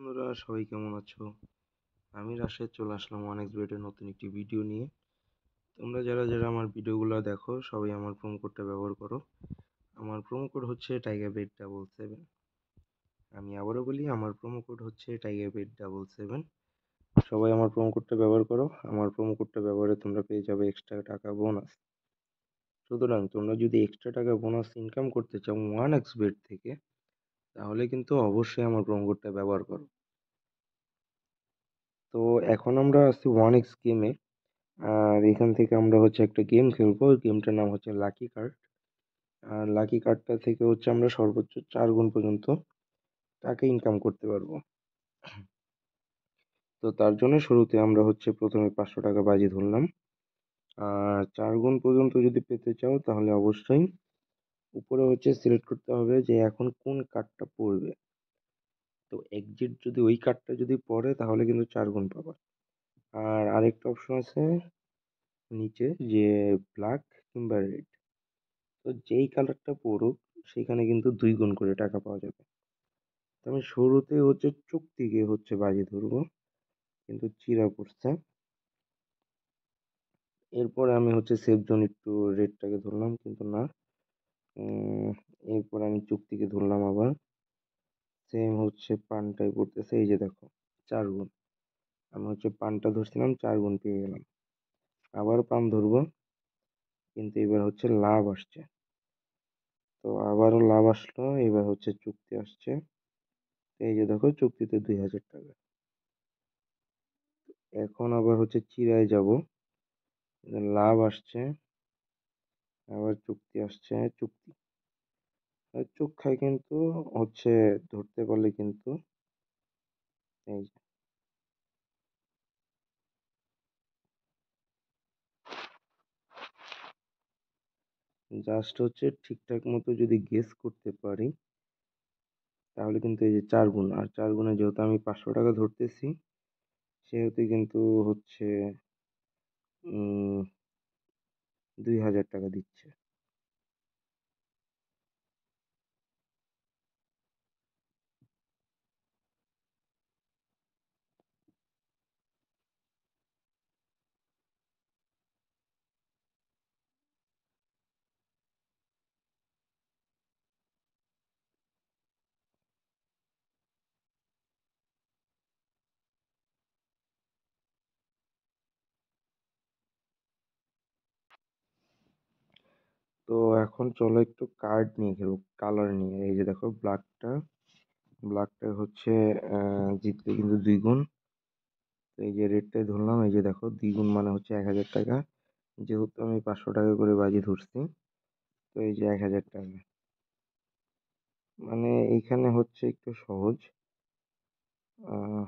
বন্ধুরা সবাই কেমন আছো? আমি রাশেদ চলে আসলাম ওয়ানএক্স বেটের নতুন একটি ভিডিও নিয়ে। তোমরা যারা যারা আমার ভিডিওগুলো দেখো সবাই আমার প্রোমো কোডটা ব্যবহার করো। আমার প্রোমো কোড হচ্ছে টাইগারবেট77। আমি আবারও বলি, আমার প্রোমো কোড হচ্ছে টাইগারবেট77। সবাই আমার প্রোমো কোডটা ব্যবহার করো। আমার প্রোমো কোডটা ব্যবহারে তোমরা পেয়ে যাবে এক্সট্রা টাকা বোনাস। সুতরাং তোমরা যদি এক্সট্রা টাকা বোনাস ইনকাম করতে চাও ওয়ানএক্স বেট থেকে, তাহলে কিন্তু অবশ্যই আমার প্রোমো কোডটা ব্যবহার করো। তো এখন আমরা আছি ওয়ানএক্স গেমে। আর এখান থেকে আমরা হচ্ছে একটা গেম খেলবো। ওই গেমটার নাম হচ্ছে লাকি কার্ড। আর লাকি কার্ডটা থেকে হচ্ছে আমরা সর্বোচ্চ 4 গুণ পর্যন্ত টাকা ইনকাম করতে পারবো। তো তার জন্য শুরুতে আমরা হচ্ছে প্রথমে 500 টাকা বাজি ধরলাম। আর 4 গুণ পর্যন্ত যদি পেতে চাও তাহলে অবশ্যই উপরে হচ্ছে সিলেক্ট করতে হবে যে এখন কোন কার্ডটা পড়বে। তো এক্সিট যদি ওই কার্ডটা যদি পড়ে তাহলে কিন্তু 4 গুণ পাবা। আর আরেকটা অপশন আছে নিচে, যে ব্ল্যাক কিংবা রেড। তো যেই কালারটা পড়ুক সেখানে কিন্তু 2 গুণ করে টাকা পাওয়া যাবে। তো আমি শুরুতে হচ্ছে চোখ থেকে হচ্ছে বাজি ধরবো, কিন্তু চিরা পড়ছে। এরপরে আমি হচ্ছে সেফ জোন একটু রেডটাকে ধরলাম, কিন্তু না। উম, এরপর আমি চোখ থেকে ধরলাম আবার, সেম হচ্ছে পানটাই পড়তেছে। এই যে দেখো, 4 গুণ। আমি হচ্ছে পানটা ধরছিলাম, 4 গুণ পেয়ে গেলাম। আবার পান ধরবো, কিন্তু এবার হচ্ছে লাভ আসছে। তো আবারও লাভ আসলো, এবার হচ্ছে চুক্তি আসছে। এই যে দেখো, চুক্তিতে 2000 টাকা। এখন আবার হচ্ছে চিরায় যাব, লাভ আসছে, আবার চুক্তি আসছে, চুক্তি। আর চোখ খাই কিন্তু হচ্ছে ধরতে পারলে কিন্তু এই জাস্ট হচ্ছে ঠিকঠাক মতো যদি গেস করতে পারি তাহলে কিন্তু এই যে 4 গুণ। আর 4 গুণে যেহেতু আমি 500 টাকা ধরতেছি, সেহেতু কিন্তু হচ্ছে 2000 টাকা দিচ্ছে। তো এখন চলো একটু কার্ড নিয়ে খেলবো, কালার নিয়ে। এই যে দেখো, ব্ল্যাকটা, ব্ল্যাকটা হচ্ছে জিতলে কিন্তু 2 গুণ। তো এই যে রেডটাই ধরলাম, এই যে দেখো 2 গুণ মানে হচ্ছে 1000 টাকা। যেহেতু আমি 500 টাকা করে বাজি ধরছি, তো এই যে 1000 টাকা। মানে এইখানে হচ্ছে একটু সহজ। আহ,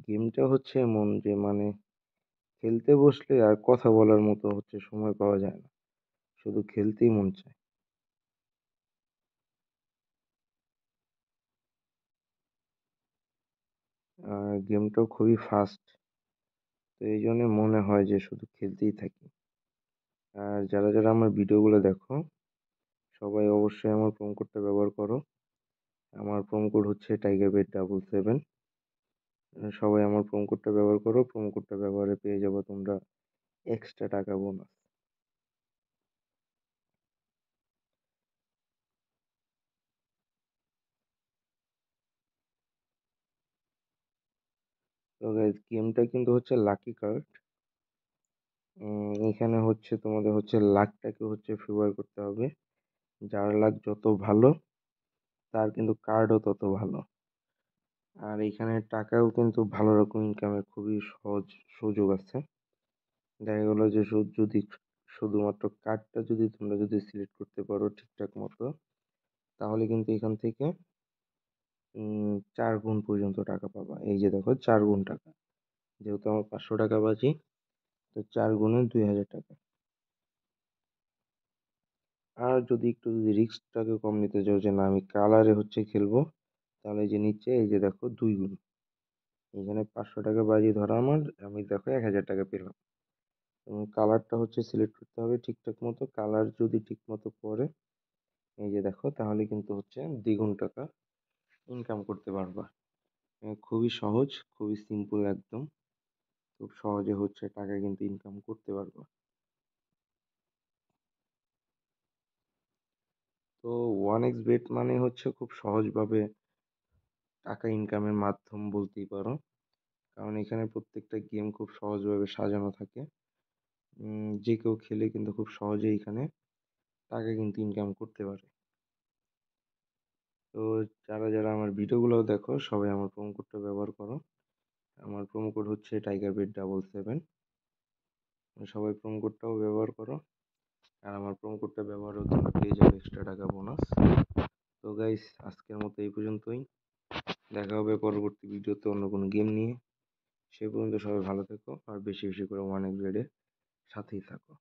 গেমটা হচ্ছে এমন যে মানে খেলতে বসলে আর কথা বলার মতো হচ্ছে সময় পাওয়া যায় না, শুধু খেলতেই মন চায়। আর গেমটাও খুবই ফাস্ট। তো এই জন্য মনে হয় যে শুধু খেলতেই থাকি। আর যারা যারা আমার ভিডিওগুলো দেখো সবাই অবশ্যই আমার প্রোমো কোডটা ব্যবহার করো। আমার প্রোমো কোড হচ্ছে টাইগারবেট77। সবাই আমার প্রোমো কোডটা ব্যবহার করো। প্রোমো কোডটা ব্যবহারে পেয়ে যাবো তোমরা এক্সট্রা টাকা বোনাস। তো গাইস, গেমটা কিন্তু হচ্ছে লাকি কার্ড। এখানে হচ্ছে তোমাদের হচ্ছে লাকটাকে হচ্ছে ফেভার করতে হবে। যার লাক যত ভালো তার কিন্তু কার্ডও তত ভালো। আর এখানে টাকাও কিন্তু ভালো রকম ইনকামের খুবই সহজ সুযোগ আছে। দেখা গেল যে যদি শুধুমাত্র কার্ডটা যদি তোমরা যদি সিলেক্ট করতে পারো ঠিকঠাক মতো, তাহলে কিন্তু এখান থেকে 4 গুণ পর্যন্ত টাকা পাবা। এই যে দেখো, 4 গুণ টাকা। যেহেতু আমার 500 টাকা বাজি, তো 4 গুণে 2000 টাকা। আর যদি একটু যদি রিস্কটাকে কম নিতে চাও যে না আমি কালারে হচ্ছে খেলবো, তাহলে এই যে নিচে এই যে দেখো 2 গুণ। এখানে 500 টাকা বাজি ধরা আমার, আমি দেখো 1000 টাকা পেলাম। এবং কালারটা হচ্ছে সিলেক্ট করতে হবে ঠিকঠাক মতো, কালার যদি ঠিক মতো পড়ে এই যে দেখো তাহলে কিন্তু হচ্ছে দ্বিগুণ টাকা ইনকাম করতে পারবা। খুবই সহজ, খুবই সিম্পল একদম, খুব সহজে হচ্ছে টাকা কিন্তু ইনকাম করতে পারবা। তো 1xBet মানে হচ্ছে খুব সহজভাবে টাকা ইনকামের মাধ্যম বলতেই পারো, কারণ এখানে প্রত্যেকটা গেম খুব সহজভাবে সাজানো থাকে। যে কেউ খেলে কিন্তু খুব সহজেই এখানে টাকা কিন্তু ইনকাম করতে পারে। তো যারা যারা আমার ভিডিওগুলো দেখো সবাই আমার প্রোমো কোডটা ব্যবহার করো। আমার প্রোমো কোড হচ্ছে TigerBet77। সবাই প্রোমো কোডটাও ব্যবহার করো, আর আমার প্রোমো কোডটা ব্যবহারও তোমরা পেয়ে যাবে এক্সট্রা টাকা বোনাস। তো গাইস, আজকের মতো এই পর্যন্তই। দেখা হবে পরবর্তী ভিডিওতে অন্য কোনো গেম নিয়ে। সে পর্যন্ত সবাই ভালো থেকো আর বেশি বেশি করে 1xBet এর সাথেই থাকো।